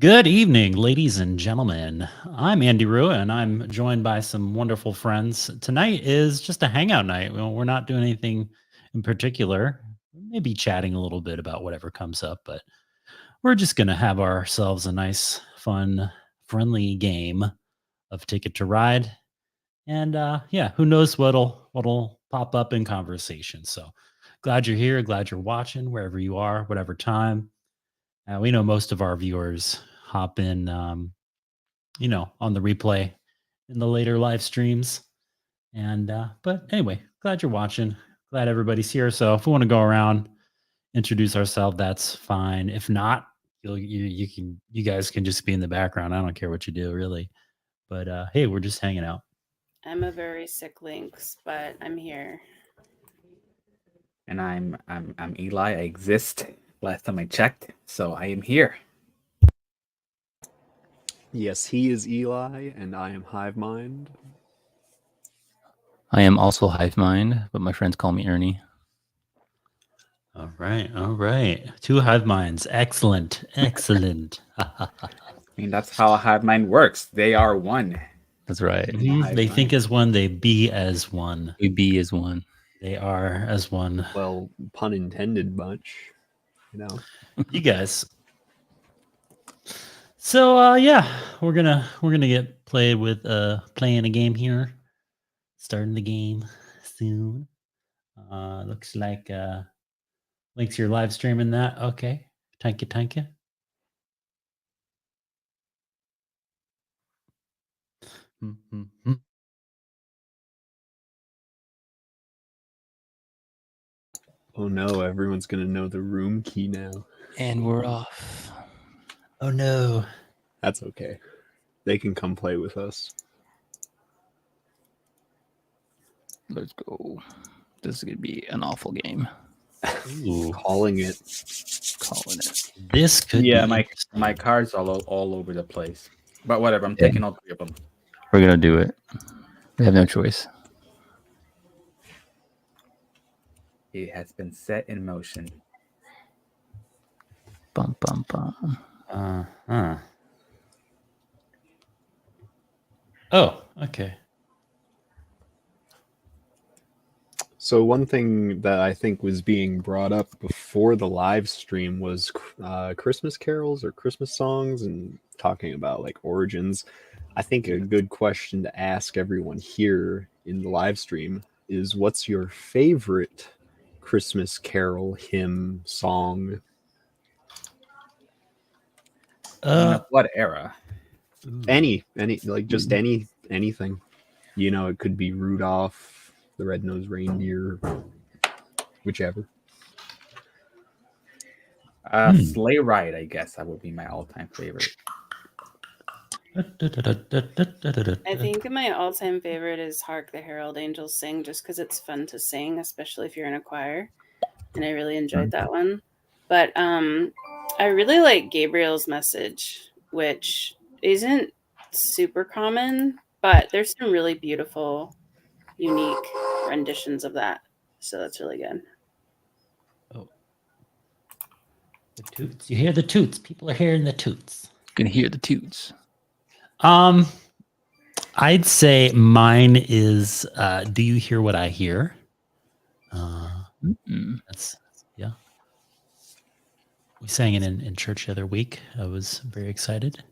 Good evening, ladies and gentlemen. I'm Andy Rua, and I'm joined by some wonderful friends. Tonight is just a hangout night. We're not doing anything in particular. Maybe chatting a little bit about whatever comes up, but we're just going to have ourselves a nice, fun, friendly game of Ticket to Ride. And yeah, who knows what'll pop up in conversation. So glad you're here. Glad you're watching wherever you are, whatever time. We know most of our viewers hop in, on the replay in the later live streams. And but anyway, glad you're watching. Glad everybody's here. So if we want to go around, introduce ourselves, that's fine. If not, you guys can just be in the background. I don't care what you do, really. But hey, we're just hanging out. I'm a very sick Lynx, but I'm here. And I'm Eli. I exist. Last time I checked, so I am here. Yes, he is Eli, and I am Hive Mind. I am also Hive Mind, but my friends call me Ernie. All right. Two hive minds. Excellent. I mean, that's how a hive mind works. They are one. That's right. Mhm. They think as one, they be as one. We be as one. They are as one. Well, pun intended, bunch. You guys. So yeah, we're gonna get played with playing a game here. Starting the game soon. Looks like links your live streaming that. Okay. Thank you. Oh no, everyone's gonna know the room key now. And we're off. Oh no. That's okay. They can come play with us. Let's go. This is gonna be an awful game. Ooh. Calling it. This could Yeah, be my cards are all over the place. But whatever, I'm taking all three of them. We're gonna do it. We have no choice. It has been set in motion. Bum bum bum. Oh, okay. So one thing that I think was being brought up before the live stream was Christmas carols or Christmas songs and talking about like origins. I think a good question to ask everyone here in the live stream is, what's your favorite Christmas carol, hymn, song? What era? Any like just anything. You know, it could be Rudolph the Red-Nosed Reindeer, whichever. Sleigh Ride, I guess that would be my all-time favorite. I think my all-time favorite is Hark the Herald Angels Sing, just because it's fun to sing, especially if you're in a choir. And I really enjoyed that one. But I really like Gabriel's Message, which isn't super common, but there's some really beautiful, unique renditions of that. So that's really good. Oh. The toots. You hear the toots. People are hearing the toots. You can hear the toots. I'd say mine is Do You Hear What I Hear? That's yeah. We sang it in church the other week. I was very excited.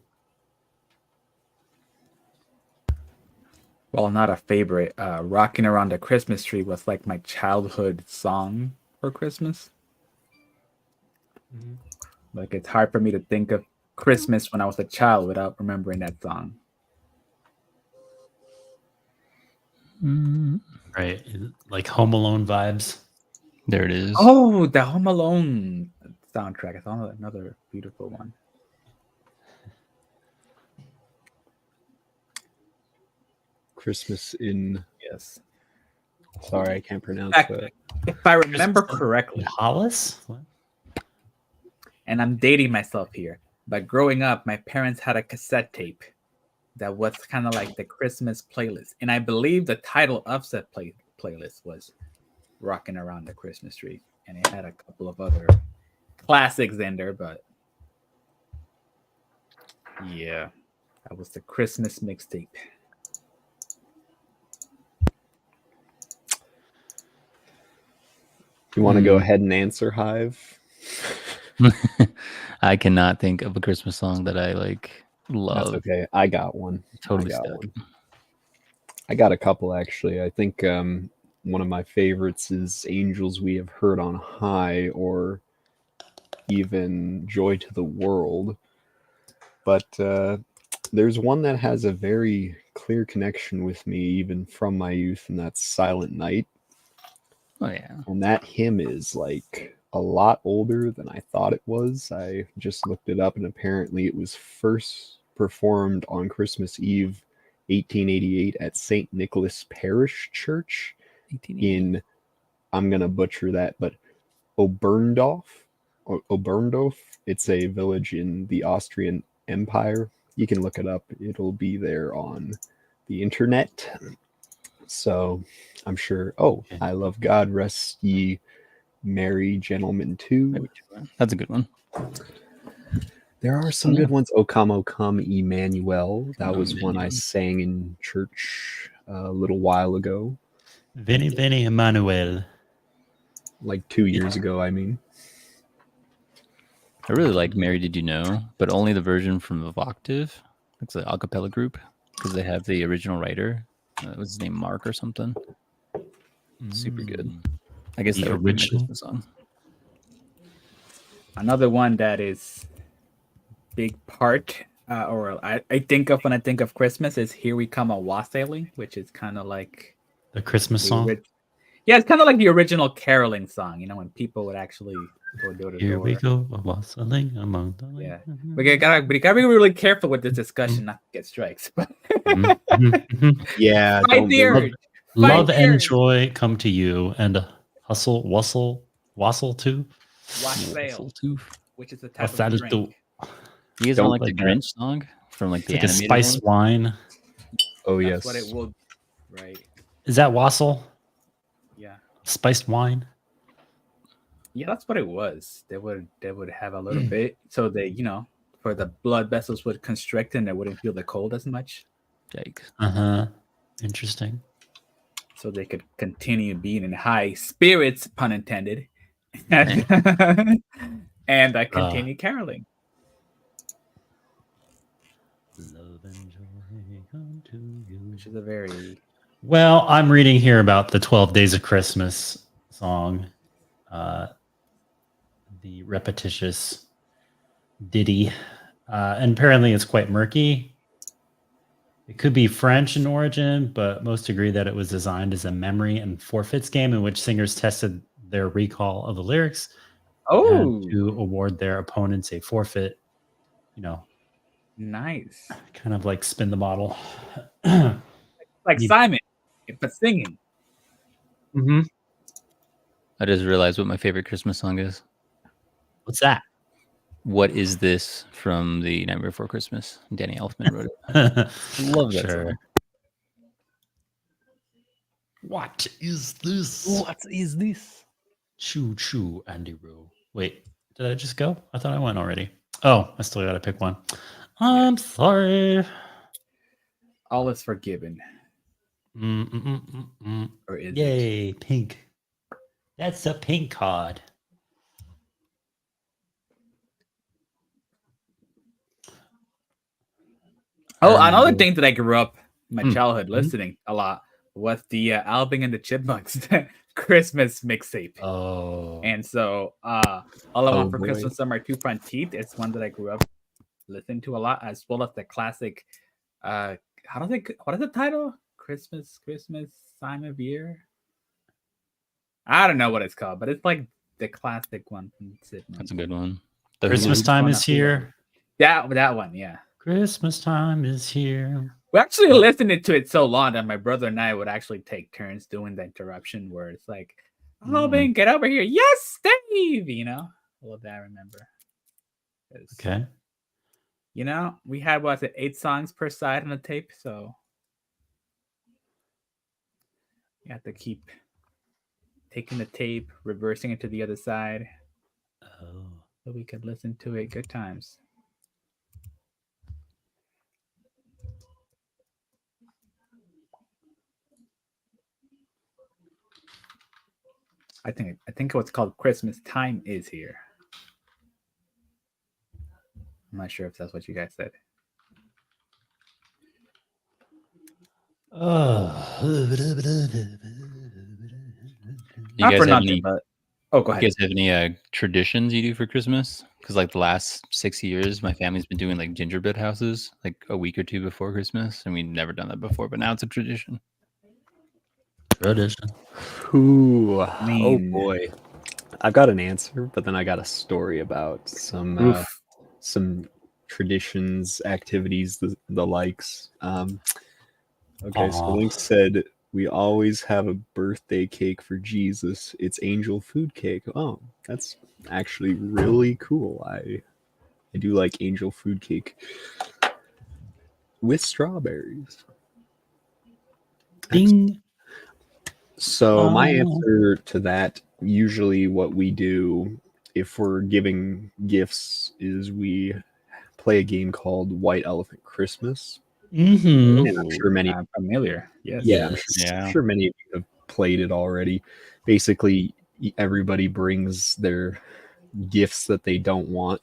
Well, not a favorite. Rocking Around the Christmas Tree was like my childhood song for Christmas. Like, it's hard for me to think of Christmas when I was a child without remembering that song. Right. Like Home Alone vibes. There it is. Oh, the Home Alone soundtrack. I found another beautiful one. Christmas in... Yes. Sorry, I can't pronounce that. If I remember correctly. Hollis? What? And I'm dating myself here, but growing up, my parents had a cassette tape that was kind of like the Christmas playlist. And I believe the title of that playlist was Rocking Around the Christmas Tree. And it had a couple of other classics in there, but Yeah, that was the Christmas mixtape. You want to go ahead and answer, Hive? I cannot think of a Christmas song that I love. That's okay. I got one. Totally I got stuck. one. I got a couple actually. I think one of my favorites is "Angels We Have Heard on High," or even "Joy to the World." But there's one that has a very clear connection with me, even from my youth, and that's "Silent Night." Oh yeah. And that hymn is like a lot older than I thought it was. I just looked it up, and apparently it was first performed on Christmas Eve, 1888, at St. Nicholas Parish Church in, I'm going to butcher that, but Oberndorf. It's a village in the Austrian Empire. You can look it up. It'll be there on the internet. So I'm sure. Oh, I Love God, Rest Ye Merry Gentlemen too. That's a good one. There are some good ones. O Come, Emmanuel. That was one I sang in church a little while ago. Veni, Veni, Emmanuel. Like 2 years ago, I mean. I really like Mary Did You Know, but only the version from Octave. It's an a cappella group because they have the original writer. What's his name? Mark or something. Super good. I guess The that would be my original? Christmas song. Another one that is big part, or I think of when I think of Christmas, is "Here We Come a Wassailing," which is kind of like The Christmas song. Yeah, it's kind of like the original caroling song. You know, when people would actually go door to Here door. we go, wassailing among the Yeah, we gotta be really careful with this discussion, not to get strikes. Yeah, Fight the urge. Love Fight the and urge. joy come to you, and wassel too. Wassail, Too. which is a type Wassail of drink. too. You guys Don't don't like like the that. Grinch song from like the Like a animated spiced wine. Oh, That's yes. what it will. Right. Is that wassail? Yeah. Spiced wine? Yeah, that's what it was. They would have a little bit, so they, for the blood vessels would constrict and they wouldn't feel the cold as much, Yikes. Uh-huh. Interesting. so they could continue being in high spirits, pun intended, and I continue caroling. Love and joy come to you. Which is a very Well, I'm reading here about the 12 Days of Christmas song. The repetitious ditty. And apparently it's quite murky. It could be French in origin, but most agree that it was designed as a memory and forfeits game in which singers tested their recall of the lyrics and to award their opponents a forfeit, nice. kind of like spin the bottle. Like Simon, but singing. Mm-hmm. I just realized what my favorite Christmas song is. What's that? What Is This from the Nightmare Before Christmas? Danny Elfman wrote it. Love that song. What is this? What is this? Choo choo, Andy Roo. Wait, did I just go? I thought I went already. Oh, I still got to pick one. I'm sorry. All is forgiven. Or is Yay, it? pink. That's a pink card. Oh, another thing that I grew up in my childhood listening a lot was the Alvin and the Chipmunks Christmas mixtape. Oh. And so All I Want for Christmas Summer 2 Front Teeth is one that I grew up listening to a lot, as well as the classic what is the title? Christmas Time of Year? I don't know what it's called, but it's like the classic one from Chipmunks. That's a good one. Christmas time is here. That one, yeah. Christmas time is here. We actually listened to it so long that my brother and I would actually take turns doing the interruption where it's like, "Oh, Ben, get over here." Yes, Dave. All of that I remember. Okay. We had 8 songs per side on the tape, so you have to keep taking the tape, reversing it to the other side, so we could listen to it. Good times. I think what's called Christmas time is here. I'm not sure if that's what you guys said. You Not guys for have nothing, any? but go You ahead. guys have any traditions you do for Christmas? Because like the last 6 years, my family's been doing like gingerbread houses like a week or two before Christmas, and we've never done that before. But now it's a tradition. Tradition. Ooh, I oh mean, boy. I've got an answer, but then I got a story about some traditions, activities, the likes. Okay, so Aw. Link said we always have a birthday cake for Jesus. It's angel food cake. Oh, that's actually really cool. I do like angel food cake with strawberries. Ding. So my Oh. answer to that, usually what we do if we're giving gifts is we play a game called White Elephant Christmas. Mm-hmm. And I'm sure many I'm familiar. Yes. yeah, I'm Yeah. sure many of you have played it already. Basically, everybody brings their gifts that they don't want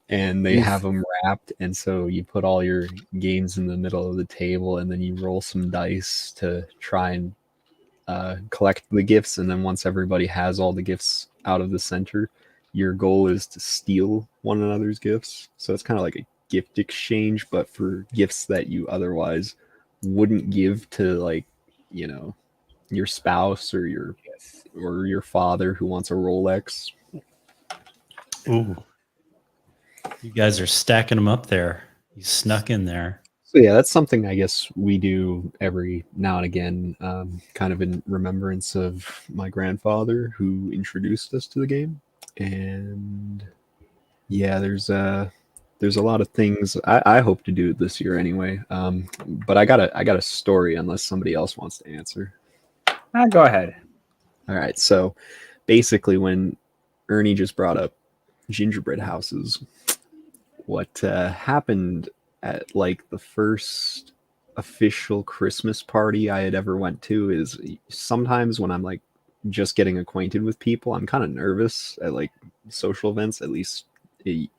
and they have them wrapped, and so you put all your games in the middle of the table and then you roll some dice to try and collect the gifts, and then once everybody has all the gifts out of the center, your goal is to steal one another's gifts. So it's kind of like a gift exchange, but for gifts that you otherwise wouldn't give to, like, you know, your spouse or your father who wants a Rolex. Ooh. You guys are stacking them up there. You snuck in there. So yeah, that's something I guess we do every now and again, kind of in remembrance of my grandfather who introduced us to the game. And yeah, there's a lot of things I hope to do it this year anyway. But I got a story unless somebody else wants to answer. Go ahead. All right, so basically when Ernie just brought up gingerbread houses, what happened at like the first official Christmas party I had ever went to is sometimes when I'm like just getting acquainted with people, I'm kind of nervous at like social events. At least it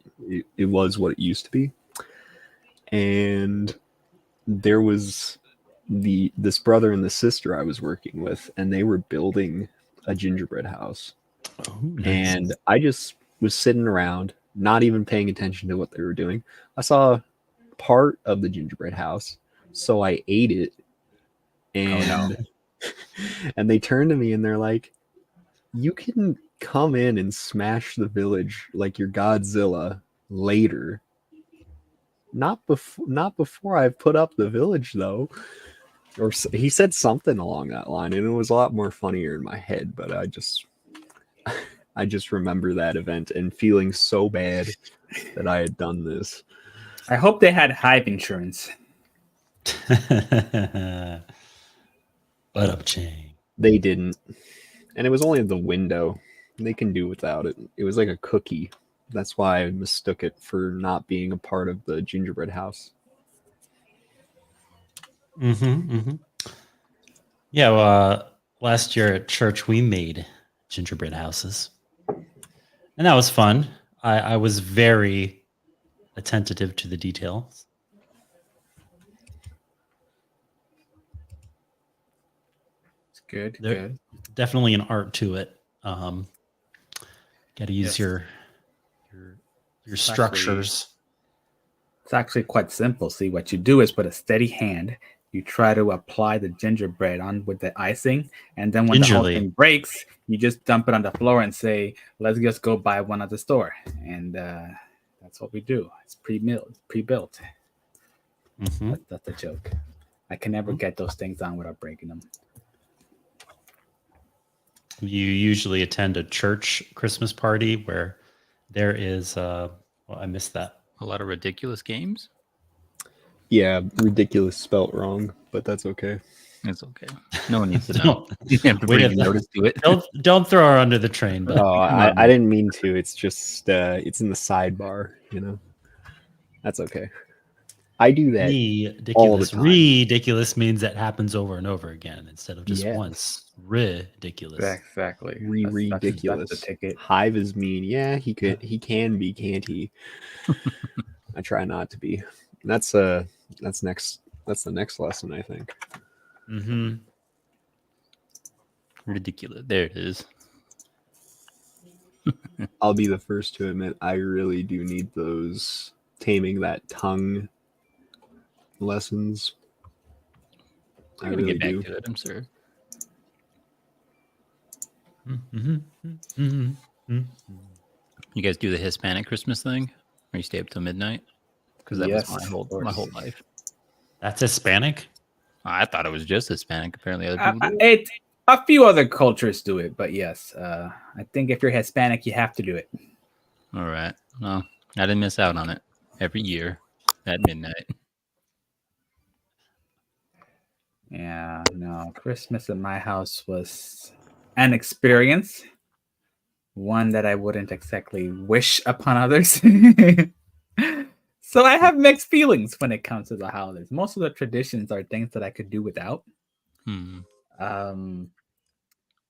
was what it used to be. And there was this brother and the sister I was working with, and they were building a gingerbread house. Oh, nice. And I just was sitting around, not even paying attention to what they were doing. I saw part of the gingerbread house, so I ate it. And and they turned to me and they're like, "You can come in and smash the village like you're Godzilla later. Not before I've put up the village, though." Or he said something along that line, and it was a lot more funnier in my head. But I just remember that event and feeling so bad that I had done this. I hope they had Hive insurance. Butt up chain. They didn't. And it was only the window. They can do without it. It was like a cookie. That's why I mistook it for not being a part of the gingerbread house. Yeah, well, last year at church we made gingerbread houses, and that was fun. I was very attentive to the details. It's good. Good. Definitely an art to it. Got to use your structures. It's actually quite simple. See, what you do is with a steady hand, you try to apply the gingerbread on with the icing, and then when the whole thing breaks, you just dump it on the floor and say, "Let's just go buy one at the store." And that's what we do. It's pre-built. That's a joke. I can never get those things on without breaking them. You usually attend a church Christmas party where there is I missed that. A lot of ridiculous games. Yeah, ridiculous spelt wrong, but that's okay. It's okay. No one needs to know. Notice to it. Don't throw her under the train. But I didn't mean to. It's just it's in the sidebar, you know. That's okay. I do that ridiculous. all the time. Ridiculous means that happens over and over again instead of just once. Ridiculous. Exactly. Ridiculous. That's the ticket. Hive is mean. Yeah, he can be, can't he? I try not to be. That's the next lesson, I think. Mm-hmm. Ridiculous. There it is. I'll be the first to admit I really do need those taming that tongue lessons. I I'm gonna really get back do. to it, I'm sure. Mm-hmm. Mm-hmm. Mm-hmm. You guys do the Hispanic Christmas thing, where you stay up till midnight? Because that Yes, was my whole life. That's Hispanic? I thought it was just Hispanic. Apparently, other people do. It a few other cultures do it, but yes, I think if you're Hispanic, you have to do it. All right. Well, I didn't miss out on it. Every year at midnight. Yeah, no, Christmas at my house was an experience, one that I wouldn't exactly wish upon others. So I have mixed feelings when it comes to the holidays. Most of the traditions are things that I could do without. Hmm.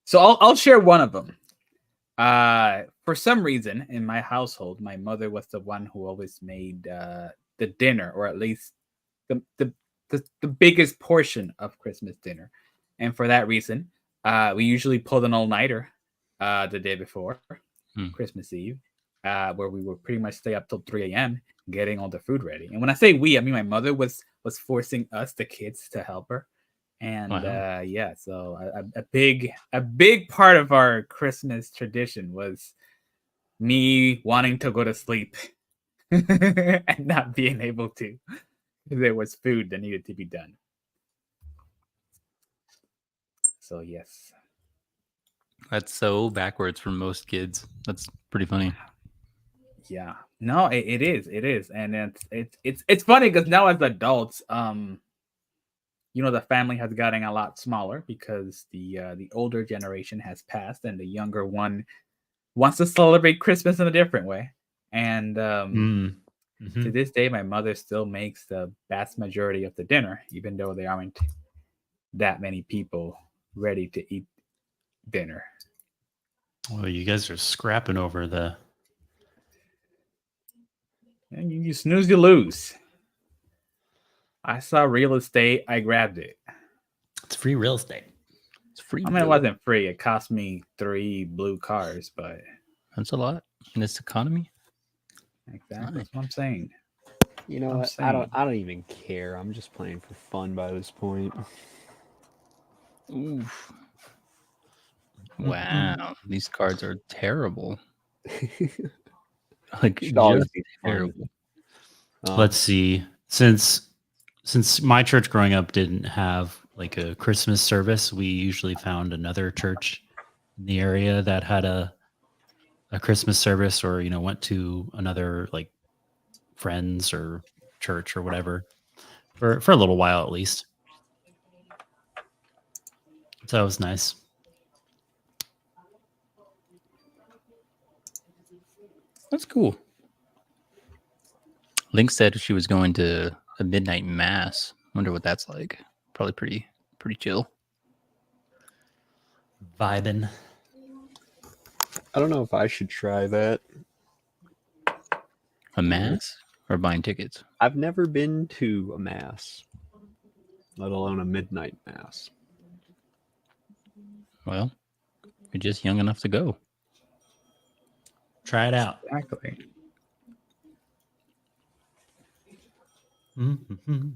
So I'll share one of them. For some reason in my household, my mother was the one who always made the dinner, or at least the biggest portion of Christmas dinner. And for that reason, we usually pulled an all-nighter the day before Christmas Eve, where we would pretty much stay up till 3 a.m. getting all the food ready. And when I say we, I mean my mother was forcing us, the kids, to help her. And Wow. yeah, so a big part of our Christmas tradition was me wanting to go to sleep and not being able to. There was food that needed to be done. So yes. That's so backwards for most kids. That's pretty funny. Yeah. No, it is. And it's funny because now as adults, the family has gotten a lot smaller because the older generation has passed and the younger one wants to celebrate Christmas in a different way. And to this day, my mother still makes the vast majority of the dinner, even though there aren't that many people ready to eat dinner. Well, you guys are scrapping over the... And you snooze, you lose. I saw real estate, I grabbed it. It's free real estate. It's free. I mean, it wasn't free. It cost me 3 blue cars, but That's a lot in this economy. Exactly. That's what I'm saying. You know what? I don't even care. I'm just playing for fun by this point. Oof. Wow, these cards are terrible. Like Should always just be terrible. Let's see. Since my church growing up didn't have like a Christmas service, we usually found another church in the area that had a Christmas service, or went to another like friends or church or whatever for a little while at least. So that was nice. That's cool. Link said she was going to a midnight mass. Wonder what that's like. Probably pretty chill. Vibing. I don't know if I should try that. A mass or buying tickets? I've never been to a mass, let alone a midnight mass. Well, you're just young enough to go. Try it out. Exactly. Mm-hmm.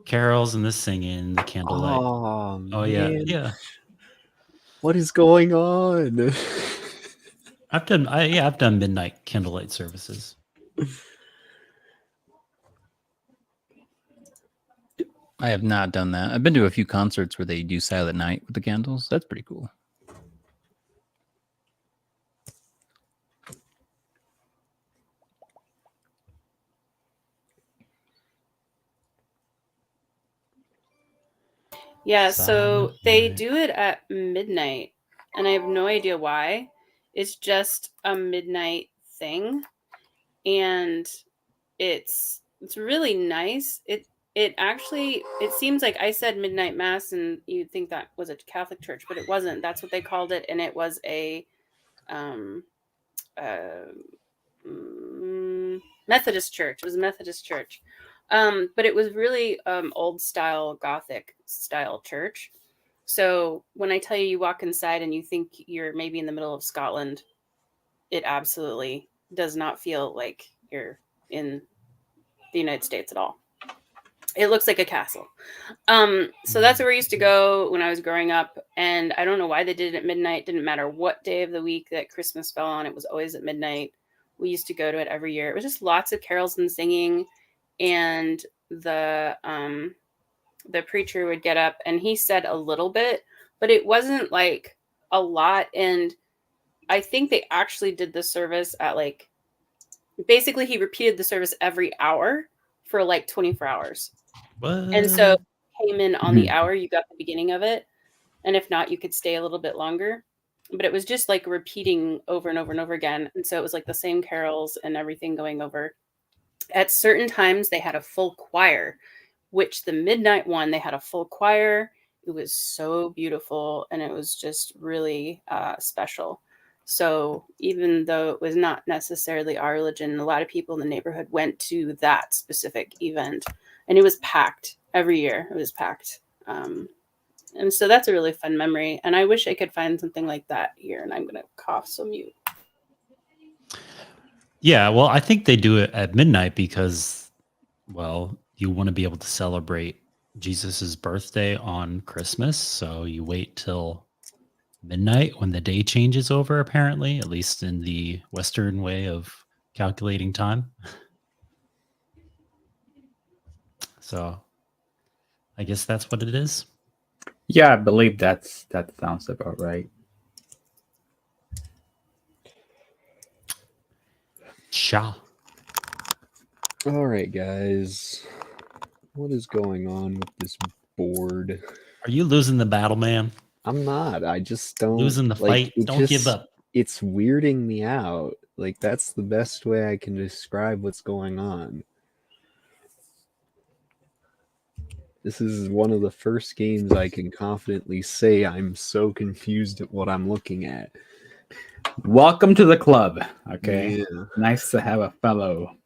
Carols and the singing, the candlelight. Oh yeah, man. yeah. What is going on? I've done midnight candlelight services. I have not done that. I've been to a few concerts where they do Silent Night with the candles. That's pretty cool. Yeah, so they do it at midnight, and I have no idea why. It's just a midnight thing, and it's really nice. it seems like I said midnight mass and you'd think that was a Catholic church, but it wasn't. That's what they called it, and it was a Methodist church. It was a Methodist church, but it was really old style Gothic style church. So when I tell you walk inside and you think you're maybe in the middle of Scotland, it absolutely does not feel like you're in the United States at all. It looks like a castle. So that's where we used to go when I was growing up. And I don't know why they did it at midnight. Didn't matter what day of the week that Christmas fell on. It was always at midnight. We used to go to it every year. It was just lots of carols and singing. And the preacher would get up and he said a little bit, but it wasn't like a lot. And I think they actually did the service at like, basically he repeated the service every hour for like 24 hours. What? And so came in on the hour, you got the beginning of it. And if not, you could stay a little bit longer. But it was just like repeating over and over and over again. And so it was like the same carols and everything going over. At certain times, they had a full choir, which the midnight one, they had a full choir. It was so beautiful. And it was just really special. So even though it was not necessarily our religion, a lot of people in the neighborhood went to that specific event. And it was packed every year. It was packed. And so that's a really fun memory. And I wish I could find something like that here. And I'm going to cough, so mute. Yeah, well, I think they do it at midnight because, well, you want to be able to celebrate Jesus's birthday on Christmas. So you wait till midnight when the day changes over, apparently, at least in the Western way of calculating time. So I guess that's what it is. Yeah, I believe that sounds about right. Sha. All right, guys. What is going on with this board? Are you losing the battle, man? I'm not. I just don't. Losing the fight? Don't give up. It's weirding me out. Like, that's the best way I can describe what's going on. This is one of the first games I can confidently say I'm so confused at what I'm looking at. Welcome to the club. Okay. Yeah. Nice to have a fellow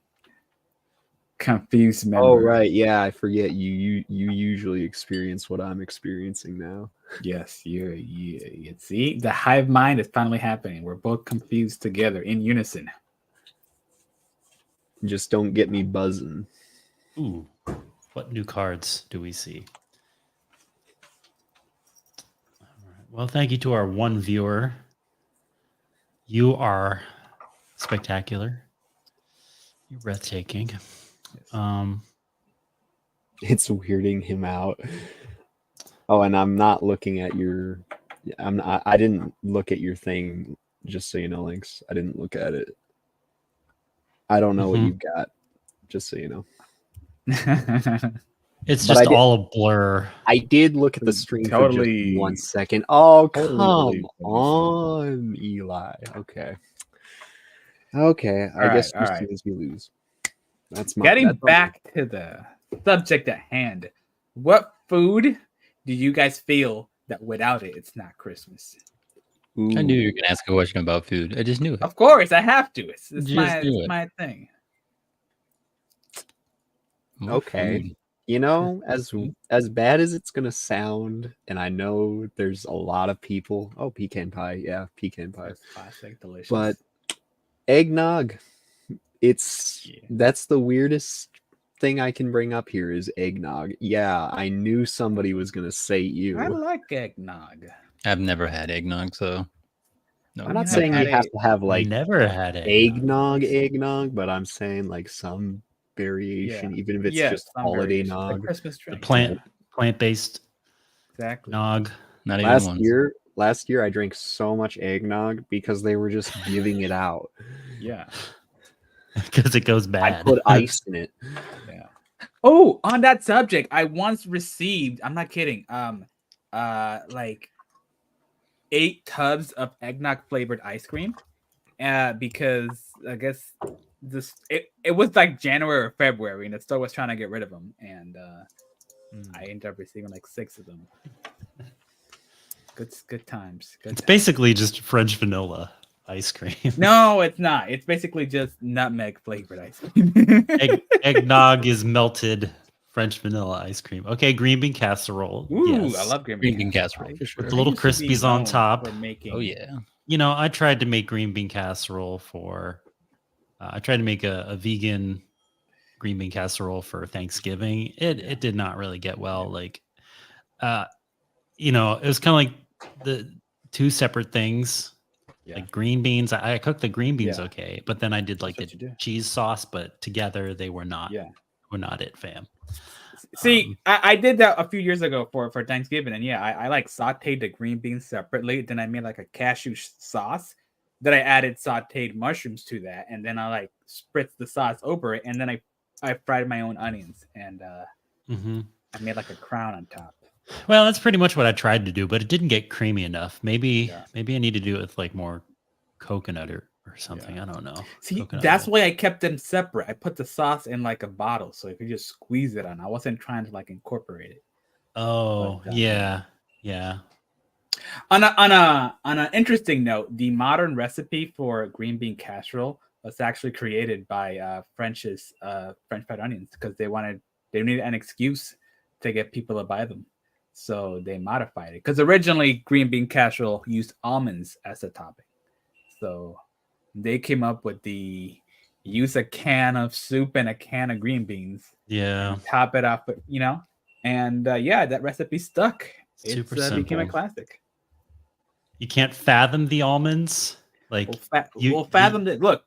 confused member. Oh, right. Yeah, I forget. You usually experience what I'm experiencing now. Yes, you see, the hive mind is finally happening. We're both confused together in unison. Just don't get me buzzing. Ooh, what new cards do we see? All right. Well, thank you to our one viewer. You are spectacular. You're breathtaking. It's weirding him out. Oh, and I'm not looking at your. I didn't look at your thing. Just so you know, Lynx. I didn't look at it. I don't know what you've got. Just so you know. It's just all a blur. I did look at the stream Totally. for just 1 second. Oh, Totally come believe on, Eli. Okay. I guess all right. we lose. That's my. Getting back to the subject at hand. What food do you guys feel that without it, it's not Christmas? I knew you were going to ask a question about food. I just knew it. Of course, I have to. It's Just my thing. More Okay. food. You know, as bad as it's gonna sound, and I know there's a lot of people. Oh, pecan pie, yeah, pecan pie. That's classic, delicious. But eggnog, that's the weirdest thing I can bring up here is eggnog. Yeah, I knew somebody was gonna say you. I like eggnog. I've never had eggnog, so no. I'm not You saying haven't you had have to have like Never had it. eggnog, but I'm saying like some variation, Yeah. even if it's Yes, just some holiday variation. Like nog. Christmas The drink. plant-based Exactly. nog. Not even Last one. year I drank so much eggnog because they were just giving it out. Yeah. Because it goes I bad. put ice in it. Yeah. Oh, on that subject, I once received, I'm not kidding, like 8 tubs of eggnog flavored ice cream. because I guess it was like January or February, and the store was trying to get rid of them, and I ended up receiving like 6 of them. Good times. It's basically just French vanilla ice cream. No, it's not. It's basically just nutmeg flavored ice cream. Eggnog is melted French vanilla ice cream. Okay, green bean casserole. Ooh, yes. I love green Green bean bean casserole for sure. With the little used to be crispies on known top. for making- Oh yeah. You know, I tried to make green bean casserole for. I tried to make a vegan green bean casserole for Thanksgiving. It did not really get well. Like, you know, it was kind of like the two separate things. Yeah. Like green beans, I cooked the green beans Yeah. okay, but then I did like That's what you the do. cheese sauce, but together they were not. Yeah. Were not it, fam. See, I did that a few years ago for Thanksgiving, and yeah, I like sauteed the green beans separately. Then I made like a cashew sauce. Then I added sauteed mushrooms to that, and then I like spritzed the sauce over it, and then I fried my own onions, and I made like a crown on top. Well, that's pretty much what I tried to do, but it didn't get creamy enough. Maybe Yeah. maybe I need to do it with like more coconut or something. I don't know. See, Coconut that's oil. why I kept them separate. I put the sauce in like a bottle, so you could just squeeze it on. I wasn't trying to like incorporate it. Oh, But, yeah. On an interesting note, the modern recipe for green bean casserole was actually created by French fried onions because they needed an excuse to get people to buy them, so they modified it. Because originally green bean casserole used almonds as a topping, so they came up with the use a can of soup and a can of green beans, Yeah. top it off, and that recipe stuck. Super It became a simple. classic. You can't fathom the almonds. Like We'll fathom it. Look,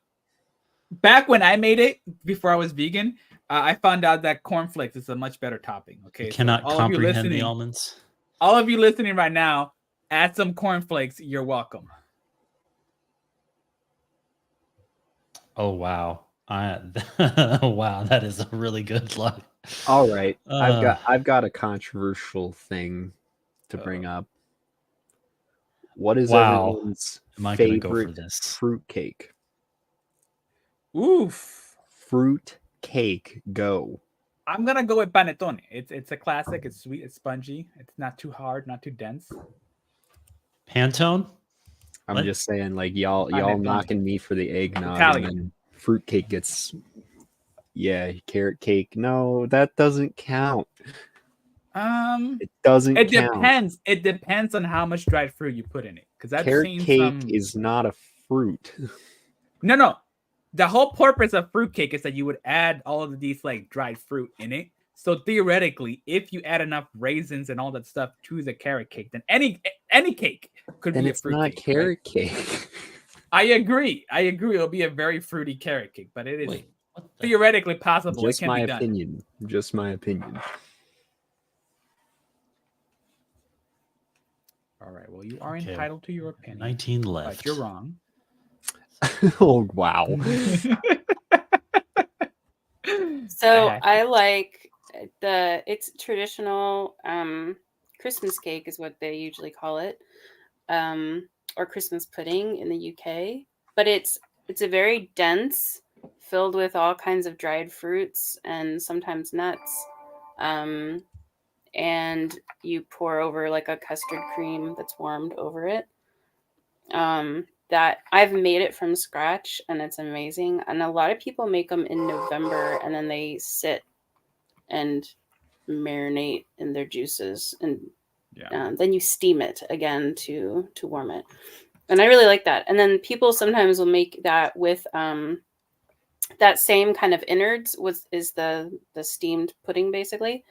back when I made it before I was vegan, I found out that cornflakes is a much better topping. Okay, you cannot all of you comprehend the listening, almonds. all of you listening right now, add some cornflakes. You're welcome. Oh wow. Wow, that is a really good luck. All right, I've got a controversial thing to bring up. What is everyone's Am I gonna go for favorite this? fruit cake? Oof. Fruit cake, go. I'm gonna go with panettone. It's a classic. It's sweet. It's spongy. It's not too hard. Not too dense. Pantone? I'm What? just saying, like y'all Panettone. knocking me for the eggnog, Italian. and then fruit cake gets, carrot cake. No, that doesn't count. It doesn't It count. depends. It depends on how much dried fruit you put in it. Because I've Carrot seen cake some. is not a fruit. No. The whole purpose of fruitcake is that you would add all of these like dried fruit in it. So theoretically, if you add enough raisins and all that stuff to the carrot cake, then any cake could Then be a it's fruit not cake. carrot Right? cake. I agree. It'll be a very fruity carrot cake, but it is Wait, what the- theoretically possible. Just it can my be done. opinion. Just my opinion. All right. Well, you are Okay. entitled to your opinion. 19 left. But you're wrong. Oh wow. So Okay. I like it's traditional Christmas cake is what they usually call it, or Christmas pudding in the UK. But it's a very dense, filled with all kinds of dried fruits and sometimes nuts. And you pour over like a custard cream that's warmed over it. That I've made it from scratch and it's amazing. And a lot of people make them in November and then they sit and marinate in their juices, and then you steam it again to warm it. And I really like that. And then people sometimes will make that with that same kind of innards is the steamed pudding basically.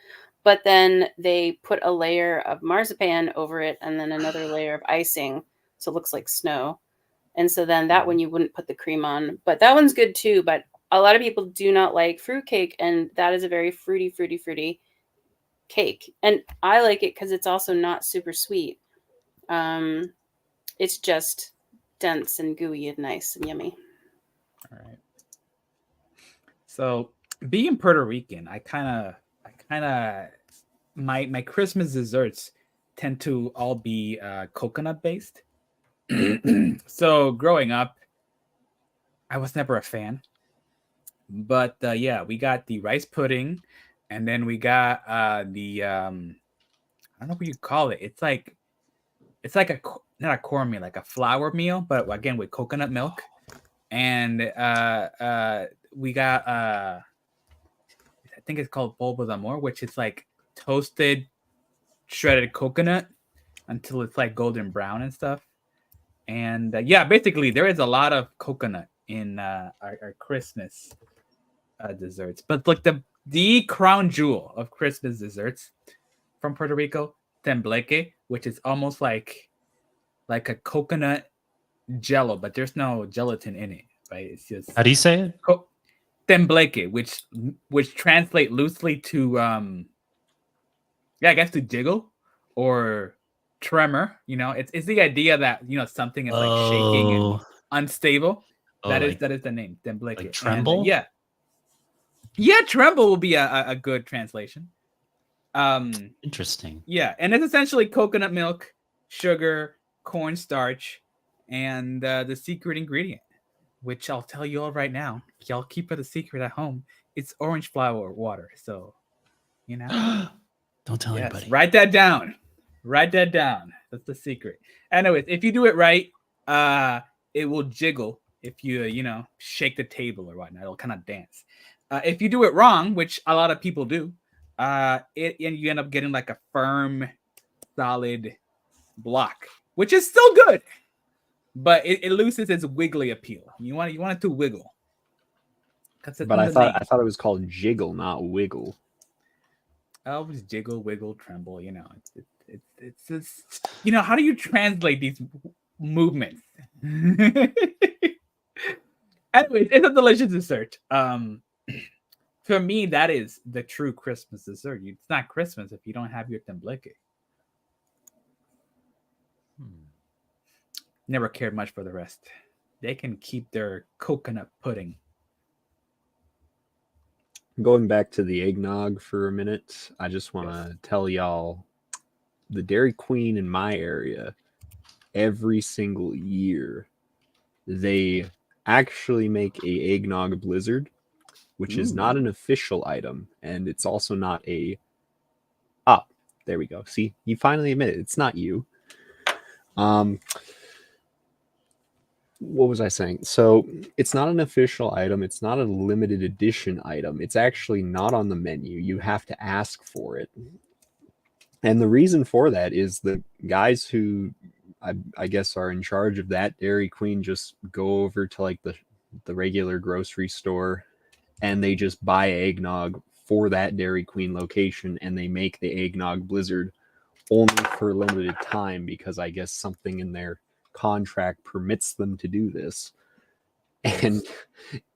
But then they put a layer of marzipan over it and then another layer of icing. So it looks like snow. And so then that one you wouldn't put the cream on. But that one's good too. But a lot of people do not like fruitcake. And that is a very fruity cake. And I like it because it's also not super sweet. It's just dense and gooey and nice and yummy. All right. So being Puerto Rican, I kind of my Christmas desserts tend to all be coconut based. So growing up, I was never a fan. But yeah, we got the rice pudding, and then we got the I don't know what you call it. It's like not a cornmeal, like a flour meal, but again with coconut milk. And we got I think it's called polvo d'amor, which is like toasted shredded coconut until it's like golden brown and stuff. And yeah, basically there is a lot of coconut in our Christmas desserts, but like the crown jewel of Christmas desserts from Puerto Rico, tembleque, which is almost like a coconut jello, but there's no gelatin in it, right? It's just How do you say it? Tembleque, which translate loosely to yeah, I guess to jiggle or tremor. You know, it's the idea that something is like shaking and unstable. That is the name, Tembleque. Like tremble? And, yeah, tremble will be a good translation. Interesting. Yeah, and it's essentially coconut milk, sugar, cornstarch, and the secret ingredient, which I'll tell you all right now. Y'all keep it a secret at home. It's orange flower water. So, Don't tell anybody. Write that down. Write that down. That's the secret. Anyways, if you do it right, it will jiggle. If you shake the table or whatnot, it'll kind of dance. If you do it wrong, which a lot of people do, and you end up getting like a firm, solid block, which is still good, but it loses its wiggly appeal. You want it to wiggle. But I thought it was called jiggle, not wiggle. I always jiggle, wiggle, tremble. It's just, how do you translate these movements? Anyways, it's a delicious dessert. For me, that is the true Christmas dessert. It's not Christmas if you don't have your tembleque. Never cared much for the rest. They can keep their coconut pudding. Going back to the eggnog for a minute, I just want to tell y'all, the Dairy Queen in my area, every single year, they actually make a Eggnog Blizzard, which is not an official item, and it's also not a... Ah, there we go. See, you finally admit it. It's not you. What was I saying? So it's not an official item. It's not a limited edition item. It's actually not on the menu. You have to ask for it. And the reason for that is the guys who I guess are in charge of that Dairy Queen just go over to like the regular grocery store and they just buy eggnog for that Dairy Queen location, and they make the Eggnog Blizzard only for a limited time because I guess something in their contract permits them to do this. And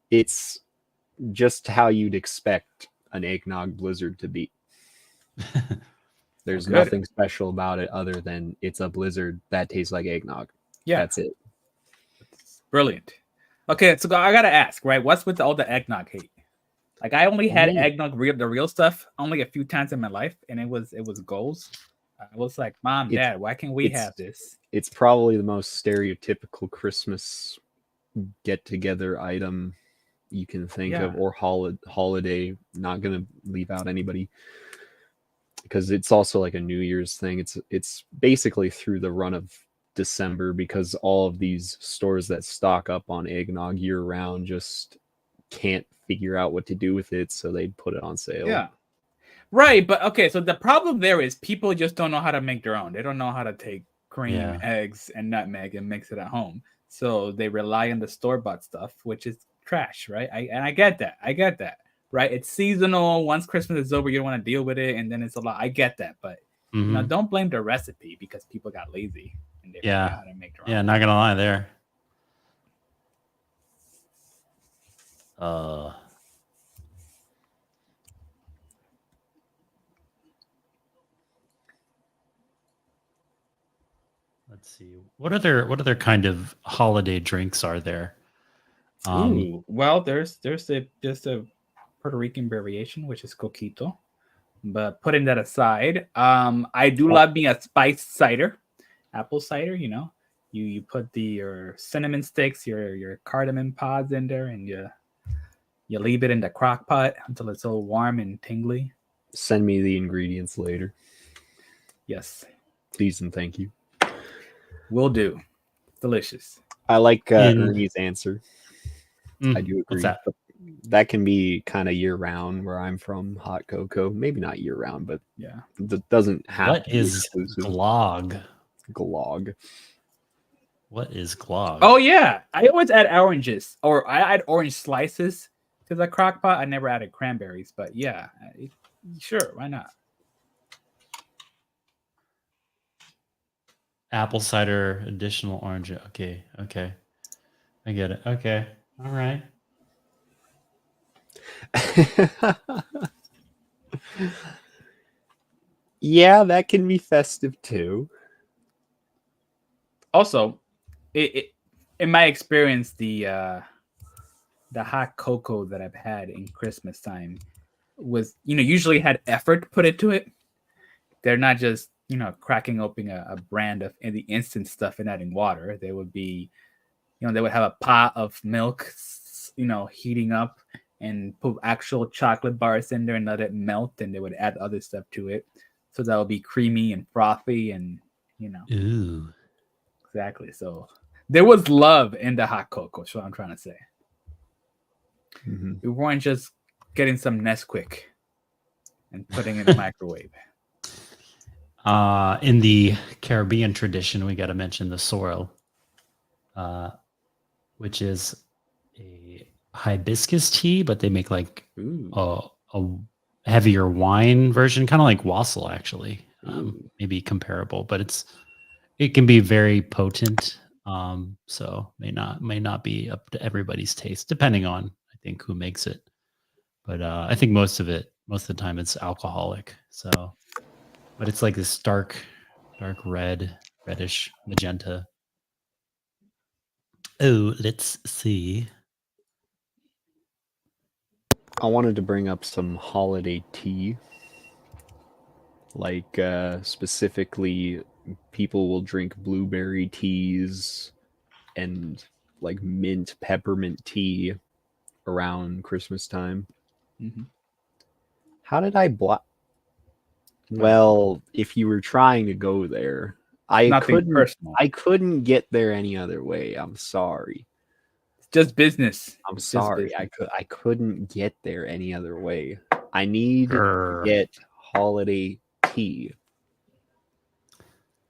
it's just how you'd expect an Eggnog Blizzard to be. There's nothing special about it other than it's a blizzard that tastes like eggnog. Yeah, that's it. Brilliant. Okay, so I gotta ask, right? What's with all the eggnog hate? Like, I only had eggnog, the real stuff, only a few times in my life, and it was goals. I was like, Mom, Dad, why can't we have this? It's probably the most stereotypical Christmas get-together item you can think of, or holiday. Not gonna leave out anybody, because it's also like a New Year's thing. It's basically through the run of December, because all of these stores that stock up on eggnog year round just can't figure out what to do with it, so they put it on sale. Yeah. Right, but okay, so the problem there is people just don't know how to make their own. They don't know how to take cream, eggs, and nutmeg and mix it at home. So they rely on the store-bought stuff, which is trash, right? I get that. Right? It's seasonal. Once Christmas is over, you don't want to deal with it, and then it's a lot. I get that, but don't blame the recipe because people got lazy and they forgot how to make their own. Yeah, not gonna lie there. Let's see. What other kind of holiday drinks are there? Well, there's a Puerto Rican variation, which is coquito. But putting that aside, I do love me a spiced cider, apple cider. You put your cinnamon sticks, your cardamom pods in there, and you leave it in the crock pot until it's all warm and tingly. Send me the ingredients later. Yes. Please and thank you. Will do. Delicious. I like Ernie's answer. I do agree. What's that? But that can be kind of year round where I'm from. Hot cocoa, maybe not year round, but Yeah, it doesn't have What to be is exclusive. glog? Glog. What is glog? Oh yeah, I always add oranges, or I add orange slices to the crock pot. I never added cranberries, but yeah, sure, why not? Apple cider, additional orange. Okay. I get it. Okay. All right. Yeah, that can be festive too. Also, in my experience, the hot cocoa that I've had in Christmas time was, usually had effort put into it. They're not just, cracking open a brand of the instant stuff and adding water. They would be, they would have a pot of milk, heating up and put actual chocolate bars in there and let it melt. And they would add other stuff to it. So that would be creamy and frothy and, Ooh. Exactly. So there was love in the hot cocoa. That's what I'm trying to say. Mm-hmm. We weren't just getting some Nesquik and putting it in the microwave. In the Caribbean tradition, we got to mention the sorrel, which is a hibiscus tea, but they make like a heavier wine version, kind of like wassail, actually. Maybe comparable, but it can be very potent. So may not be up to everybody's taste, depending on, I think, who makes it. But I think most of the time it's alcoholic. So, but it's like this dark reddish magenta. Oh, let's see. I wanted to bring up some holiday tea. Like specifically, people will drink blueberry teas and like mint peppermint tea around Christmas time. Mm-hmm. How did I block? Well, if you were trying to go there, I couldn't get there any other way. I'm sorry. It's just business. I'm sorry. I couldn't get there any other way. I need to get holiday tea.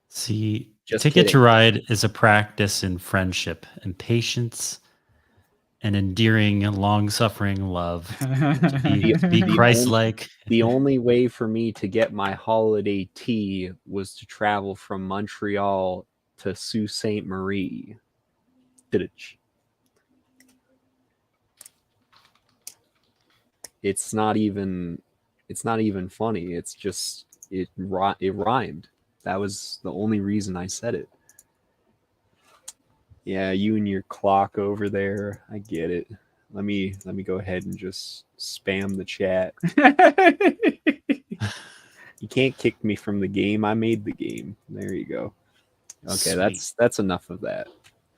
See, Just Ticket kidding. to Ride is a practice in friendship and patience and endearing, long-suffering love. Be Christ-like. The only way for me to get my holiday tea was to travel from Montreal to Sault Ste. Marie. It's not even funny. It's just it rhymed. That was the only reason I said it. Yeah, you and your clock over there. I get it. Let me go ahead and just spam the chat. You can't kick me from the game. I made the game. There you go. Okay, Sweet. that's enough of that.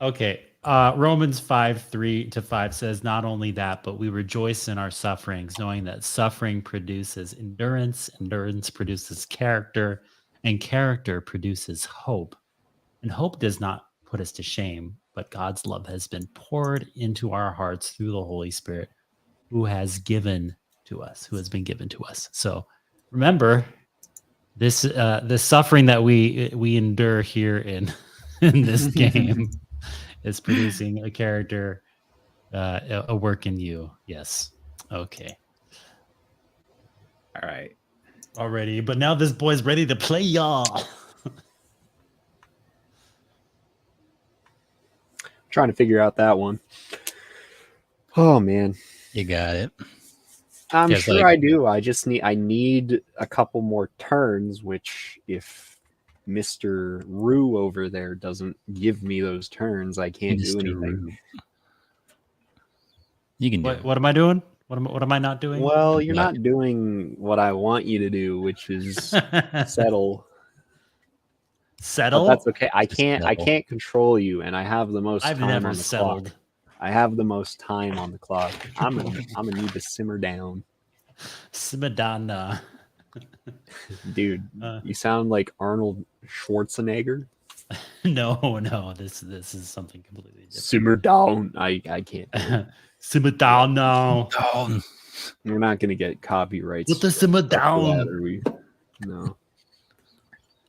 Okay. Romans 5:3-5 says, not only that, but we rejoice in our sufferings, knowing that suffering produces endurance, endurance produces character, and character produces hope. And hope does not put us to shame, but God's love has been poured into our hearts through the Holy Spirit, who has been given to us. So remember, this the suffering that we endure here in this game is producing a character, a work in you. Yes. Okay. All right. Already, but now this boy's ready to play, y'all. Trying to figure out that one. Oh man, You got it. I'm Yeah, sure I do. I need a couple more turns, which if Mr. Rue over there doesn't give me those turns, I can't do anything. You can do it. What am I doing? What am I not doing? Well, you're not doing what I want you to do, which is settle. Settle. But that's okay. I Just can't settle. control you, and I have the most I've time never on the settled. clock. I have the most time on the clock. I'm gonna need to simmer down. Simadana. Dude, Uh, you sound like Arnold Schwarzenegger. no, this is something completely different. Simmer down. I can't do it. Simadana. Down. We're not gonna get copyrights. What the simmer for that, down? are we? No.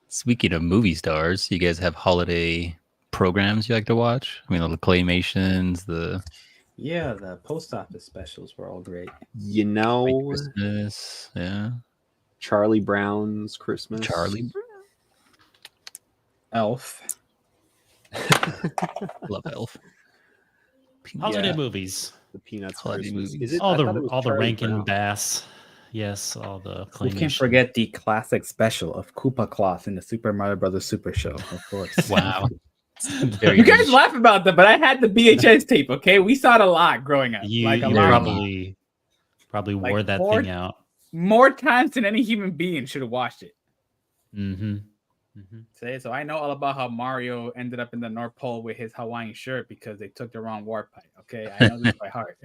Speaking of movie stars, you guys have holiday programs you like to watch? I mean, the claymations, the Yeah, the post office specials were all great. You White know, Christmas. Yeah. Charlie Brown's Christmas. Charlie Elf. Love Elf. Holiday Yeah. movies. The Peanuts Holiday Christmas. movies. Is it? All I thought it was the Charlie Rankin Brown. Bass. Yes, all the Who can claymation. forget the classic special of Koopa Claus in the Super Mario Brothers Super Show? Of course. Wow. You guys laugh about that, but I had the VHS tape. Okay, we saw it a lot growing up. You, like a you lot, probably Like wore that four- thing out. more times than any human being should have watched it. Mm-hmm. Say so. I know all about how Mario ended up in the North Pole with his Hawaiian shirt because they took the wrong warp pipe. Okay, I know this by heart.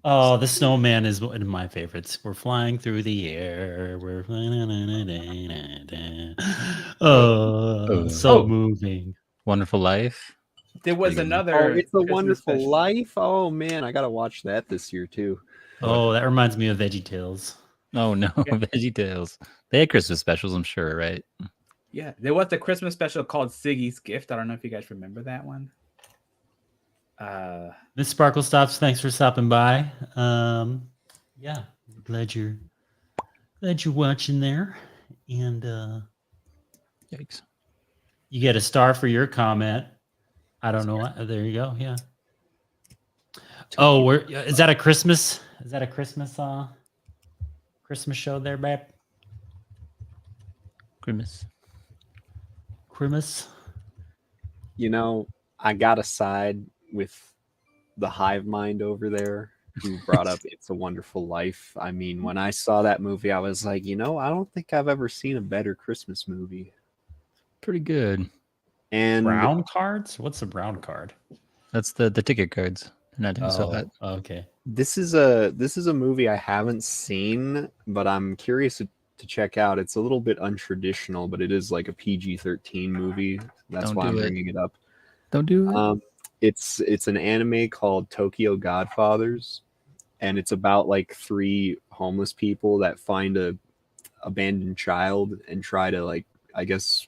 Oh, the snowman is one of my favorites. We're flying through the air. We're so Oh. moving. Wonderful Life. There was Pretty good. another. Oh, It's a Christmas Wonderful special. Life. Oh man, I gotta watch that this year too. Oh, that reminds me of VeggieTales. Oh no, Yeah. VeggieTales. They had Christmas specials, I'm sure, right? Yeah, there was a Christmas special called Siggy's Gift. I don't know if you guys remember that one. Miss Sparkle Stops, thanks for stopping by. Yeah, glad you're watching there. And Yikes. you get a star for your comment. I don't know what. There you go. Yeah. Oh, is that a Christmas? Is that a Christmas Christmas show there, babe? Grimace. Christmas. You know, I gotta side with the hive mind over there who brought up It's a Wonderful Life. I mean, when I saw that movie, I was like, I don't think I've ever seen a better Christmas movie. Pretty good. And Brown cards? What's a brown card? That's the ticket cards. And I didn't saw that. Okay. this is a movie I haven't seen, but I'm curious to check out. It's a little bit untraditional, but it is like a PG-13 movie. That's Don't why do I'm it. bringing it up. Don't do it. It's an anime called Tokyo Godfathers, and it's about like 3 homeless people that find a abandoned child and try to, like, I guess,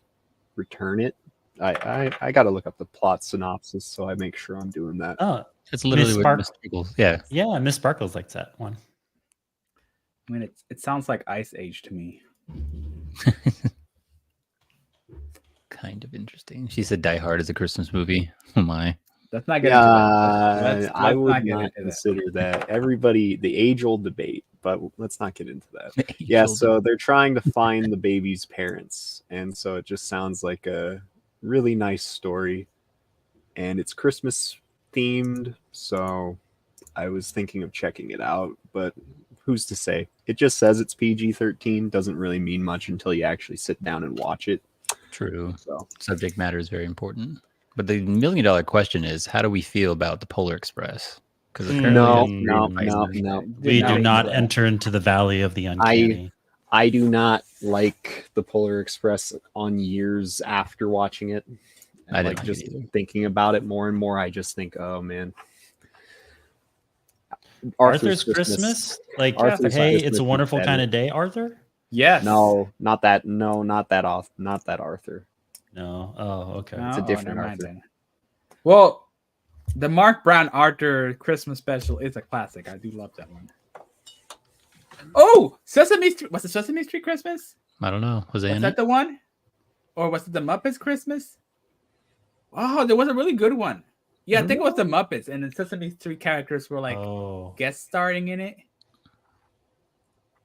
return it. I gotta look up the plot synopsis so I make sure I'm doing that. Oh, It's literally Miss what Spark- Mr. Pickles. Yeah. yeah. Miss Sparkles likes that one. I mean, it sounds like Ice Age to me. Kind of interesting. She said Die Hard is a Christmas movie. Oh my. Let's not get into that. Let's I would not get not into that. consider that. Everybody, the age-old debate, but let's not get into that. Yeah, so they're trying to find the baby's parents, and so it just sounds like a really nice story, and it's Christmas themed, so I was thinking of checking it out, but who's to say? It just says it's PG-13, doesn't really mean much until you actually sit down and watch it. True. So Subject matter is very important. But the $1 million question is, how do we feel about the Polar Express? Because no. We do not not enjoy it. enter into the valley of the uncanny. I do not like the Polar Express on years after watching it. And I like didn't like it just either. thinking about it more and more, I just think, oh man. Arthur's Christmas? Like, Arthur's hey, Christmas it's a is wonderful better. kind of day, Arthur? Yes. No, not that Arthur. No. Oh, okay. No? It's a different never mind Arthur. then. Well, the Mark Brown Arthur Christmas special is a classic. I do love that one. Oh, Sesame Street. Was it Sesame Street Christmas? I don't know. Was they Was in that it? the one? Or was it the Muppets Christmas? Oh, there was a really good one. Yeah, I think it was the Muppets, and the Sesame Street characters were like guest starring in it.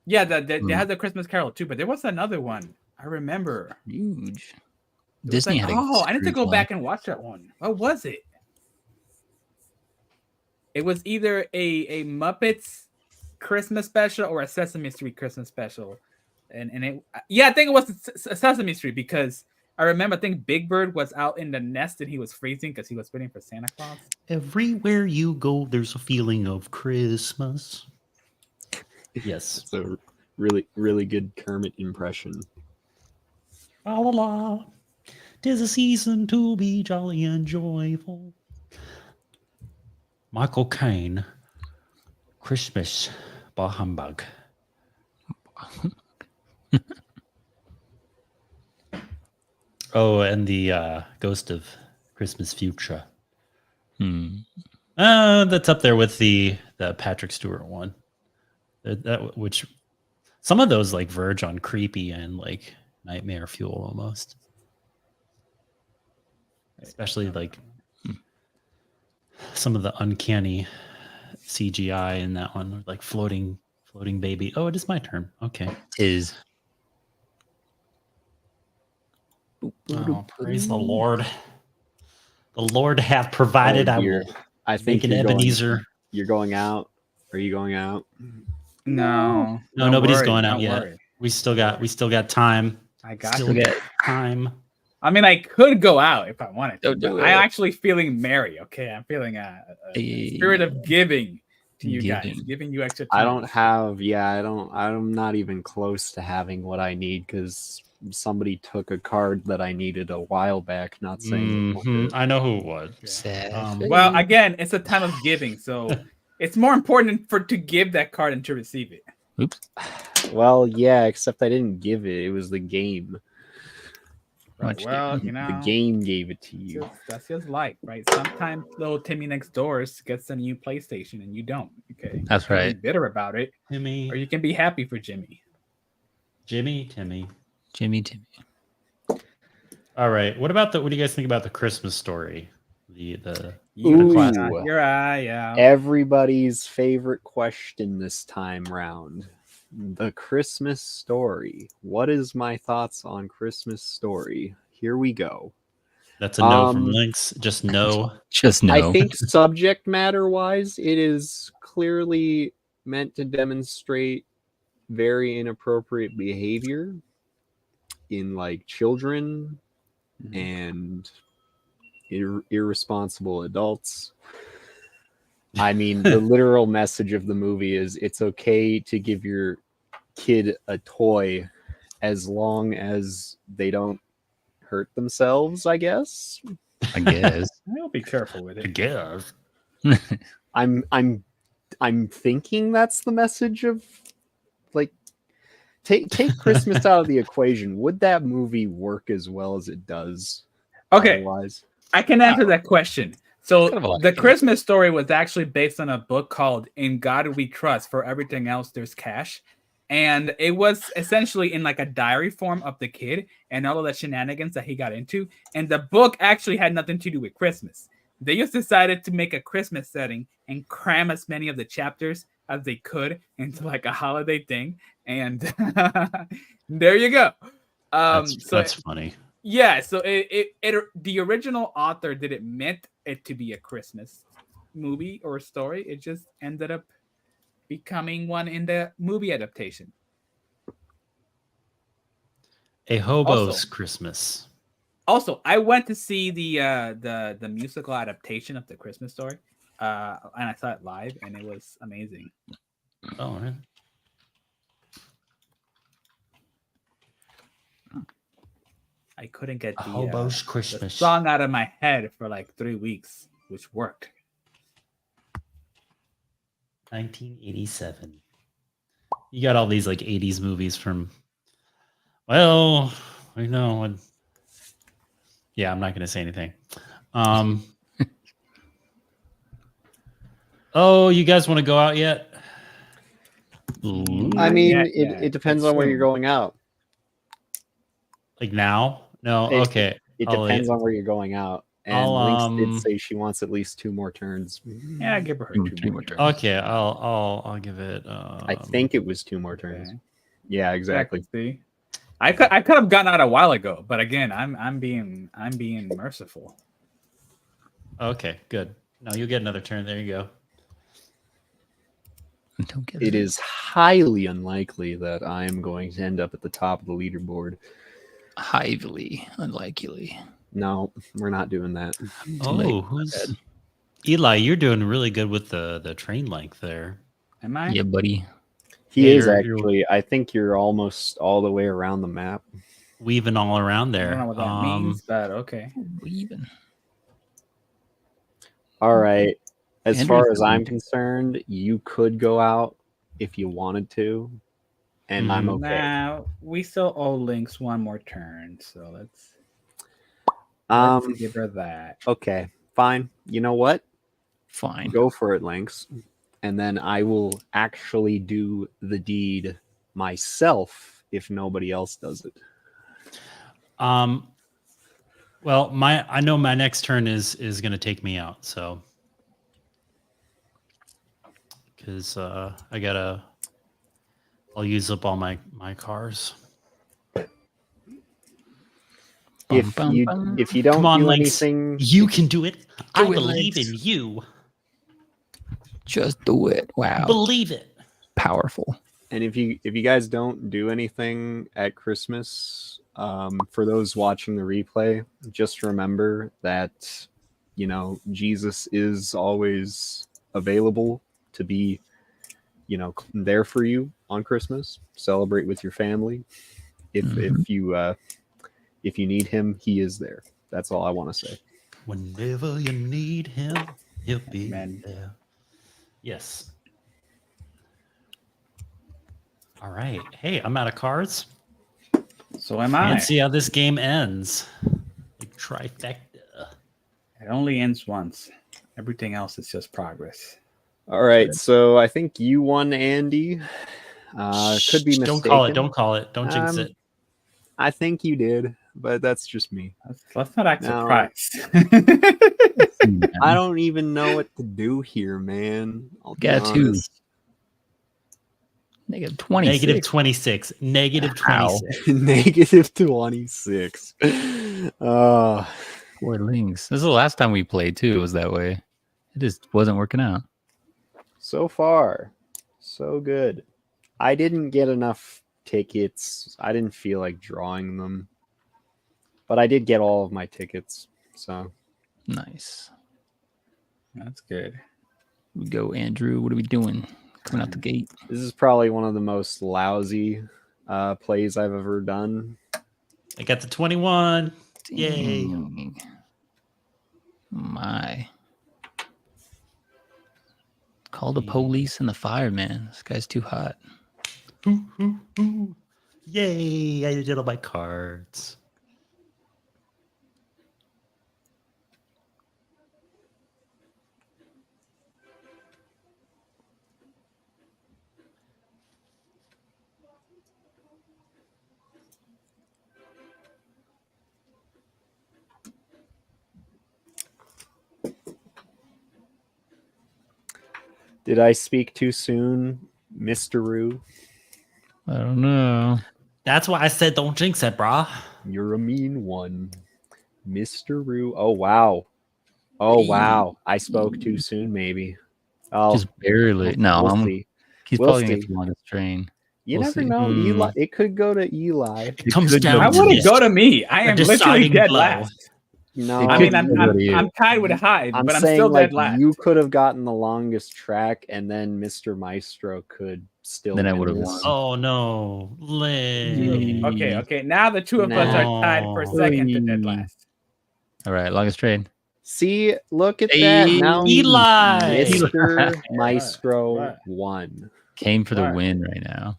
Yeah, they had the Christmas Carol too, but there was another one. I remember. Huge. It was Disney like, had a I need to Scrooge go one. back and watch that one. What was it? It was either a Muppets Christmas special or a Sesame Street Christmas special, and it I think it was Sesame Street because I remember, I think Big Bird was out in the nest and he was freezing because he was waiting for Santa Claus. Everywhere you go, there's a feeling of Christmas. Yes. It's a really, really good Kermit impression. La la la. 'Tis a season to be jolly and joyful. Michael Caine, Christmas by Humbug. Oh, and the Ghost of Christmas Future. That's up there with the Patrick Stewart one. Which some of those like verge on creepy and like nightmare fuel almost. Especially like some of the uncanny CGI in that one, like floating baby. Oh, it is my turn. Okay. Is Oh, praise the Lord. The Lord hath provided. Oh, I dear. will I think make an Ebenezer. You're going out. Are you going out? No, No, don't nobody's worry, going out don't yet. worry. We still got time. I got Still you. got time. I mean, I could go out if I wanted to. Don't do but it. I'm actually feeling merry. Okay, I'm feeling a spirit of giving to you guys, giving you extra time. I don't have. Yeah, I don't. I'm not even close to having what I need because somebody took a card that I needed a while back. Not saying. I know who it was. sad. Well, again, it's a time of giving, so it's more important to give that card than to receive it. Oops. Well, yeah, except I didn't give it. It was the game. Much Well, you know, The game gave it to you. that's just life, right? Sometimes little Timmy next door gets a new PlayStation and you don't. Okay, That's You can right. be bitter about it, Timmy. or you can be happy for Jimmy. Timmy. Jimmy. All right. What do you guys think about the Christmas Story? The Ooh. classic. Your eye, yeah. Everybody's favorite question this time round. The Christmas Story. What is my thoughts on Christmas Story? Here we go. That's a no from Lynx. Just no. Just no. I think subject matter wise, it is clearly meant to demonstrate very inappropriate behavior in like children and irresponsible adults. I mean, the literal message of the movie is it's okay to give your kid a toy as long as they don't hurt themselves, I guess. I guess. I'll be careful with I it. guess. I'm thinking that's the message of like take Christmas out of the equation. Would that movie work as well as it does? Okay, Otherwise? I can answer that question. So Kind of a lot the to Christmas Story was actually based on a book called "In God We Trust." For everything else, there's cash, and it was essentially in like a diary form of the kid and all of the shenanigans that he got into. And the book actually had nothing to do with Christmas. They just decided to make a Christmas setting and cram as many of the chapters as they could into like a holiday thing. And there you go. That's funny. Yeah, so the original author didn't meant it to be a Christmas movie or a story. It just ended up becoming one in the movie adaptation. A Hobo's Also- Christmas. Also, I went to see the musical adaptation of the Christmas Story, and I saw it live, and it was amazing. Oh, right. I couldn't get A the Hobo's the Christmas. song out of my head for like 3 weeks, which worked. 1987. You got all these like 80s movies from. Well, I know. Yeah, I'm not going to say anything. Oh, you guys want to go out yet? I mean, Yeah, it depends on where you're going out. Like now? No. It- Okay. It I'll depends leave. on where you're going out. And I'll, Lynx did say she wants at least 2 more turns. Yeah, give her Two more turns. Okay, I'll give it. I think it was 2 more turns. Okay. Yeah, exactly. See, I could have gotten out a while ago, but again, I'm being merciful. Okay, good. No, you'll get another turn. There you go. Don't get It is highly unlikely that I'm going to end up at the top of the leaderboard. Highly unlikely. No, we're not doing that. Oh, who's Eli? You're doing really good with the train length there. Am I? Yeah, buddy. He Yeah, is you're actually. I think you're almost all the way around the map. weaving all around I there. don't know what that means, but okay. Even. All right. As Andrew's far as doing I'm good. concerned, you could go out if you wanted to, and I'm Mhm. okay. Now we still owe Lynx one more turn, so let's give her that. Okay, fine. You know what? Fine. Go for it, Lynx. And then I will actually do the deed myself if nobody else does it. Well, I know my next turn is going to take me out, so because I'll use up all my cars. If you don't Come on, do Lynx. anything, You can do it. I it, believe Lynx. in you. Just do it. Wow. Believe it. Powerful. and if you guys don't do anything at Christmas, for those watching the replay, just remember that Jesus is always available to be there for you on Christmas. Celebrate with your family. If you need him, he is there. That's all I want to say. Whenever you need him, he'll be Amen. there. Yes. All right. Hey, I'm out of cards. So am I. Let's see how this game ends. Like trifecta. It only ends once. Everything else is just progress. All right, so I think you won, Andy. Could be mistaken. Don't call it. Don't call it. Don't jinx it. I think you did, but that's just me. Let's not act No. surprised. I don't even know what to do here, man. I'll be Got two. honest. Negative 26. Negative 26. Negative Ow. 26. Negative 26. Poor Lynx. This is the last time we played too. It was that way. It just wasn't working out. So far, so good. I didn't get enough tickets. I didn't feel like drawing them. But I did get all of my tickets. So Nice. That's good. We go, Andrew. What are we doing? Coming out the gate. this is probably one of the most lousy plays I've ever done. I got the 21. Yay. Dang. My. Call the police and the fireman. This guy's too hot. Ooh, ooh, ooh. Yay. I did all my cards. Did I speak too soon, Mr. Roo? I don't know. That's why I said don't jinx it, brah. You're a mean one. Mr. Roo. Oh, wow. Oh, wow. I spoke too soon, maybe. Oh, Just barely. No, we'll see. he's We'll probably going to see. get the longest train. You We'll never see. know. Eli, it could go to Eli. It comes could down Why to would it this. go to me? I The am literally deciding dead blow. last. No, I mean, Good. I'm tied with Hyde, I'm but I'm saying still like dead last. you could have gotten the longest track, and then Mr. Maestro could still. Then I win would have this. won. Oh no. Lay. Okay. Now the two of us are tied for No. second to dead last. All right, longest train. See, look at that. Now Eli. Mr. Maestro Right. won. Came for the Right. win right now.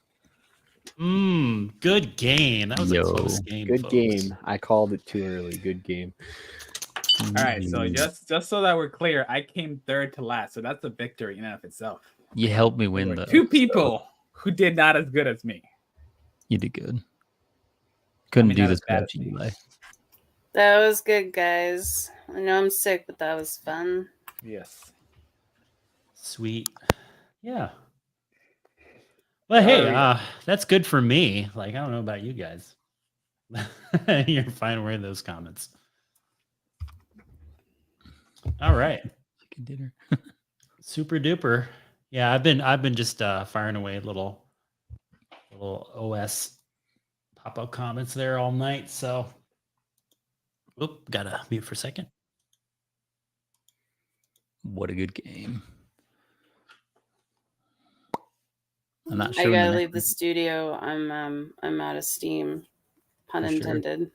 Good game. That was Yo. a close game. Good folks. game. I called it too early. Good game. All right, so just so that we're clear, I came third to last, so that's a victory in and of itself. You helped me There win, were though. two people who did not as good as me. You did good. Couldn't mean, do not this as bad without as me. you, Eli. That was good, guys. I know I'm sick, but that was fun. Yes. Sweet. Yeah. Well, hey, yeah. that's good for me. Like, I don't know about you guys. You're fine wearing those comments. All right. Chicken dinner. Super duper. Yeah, I've been just firing away little OS pop up comments there all night. So, oop, gotta mute for a second. What a good game. I'm not I sure. gotta leave the studio. I'm out of steam. Pun For sure. intended.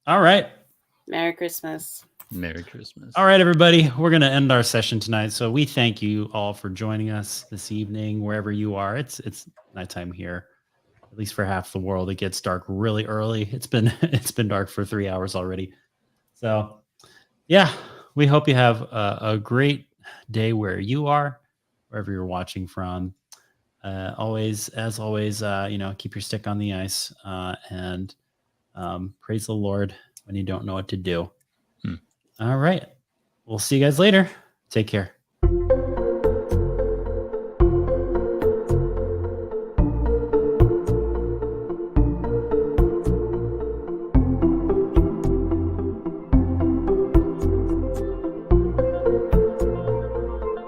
All right. Merry Christmas. Merry Christmas. All right, everybody. We're going to end our session tonight. So we thank you all for joining us this evening, wherever you are. It's nighttime here, at least for half the world. It gets dark really early. It's been dark for 3 hours already. So yeah, we hope you have a great day where you are, wherever you're watching from. As always, keep your stick on the ice and praise the Lord when you don't know what to do. All right. We'll see you guys later. Take care.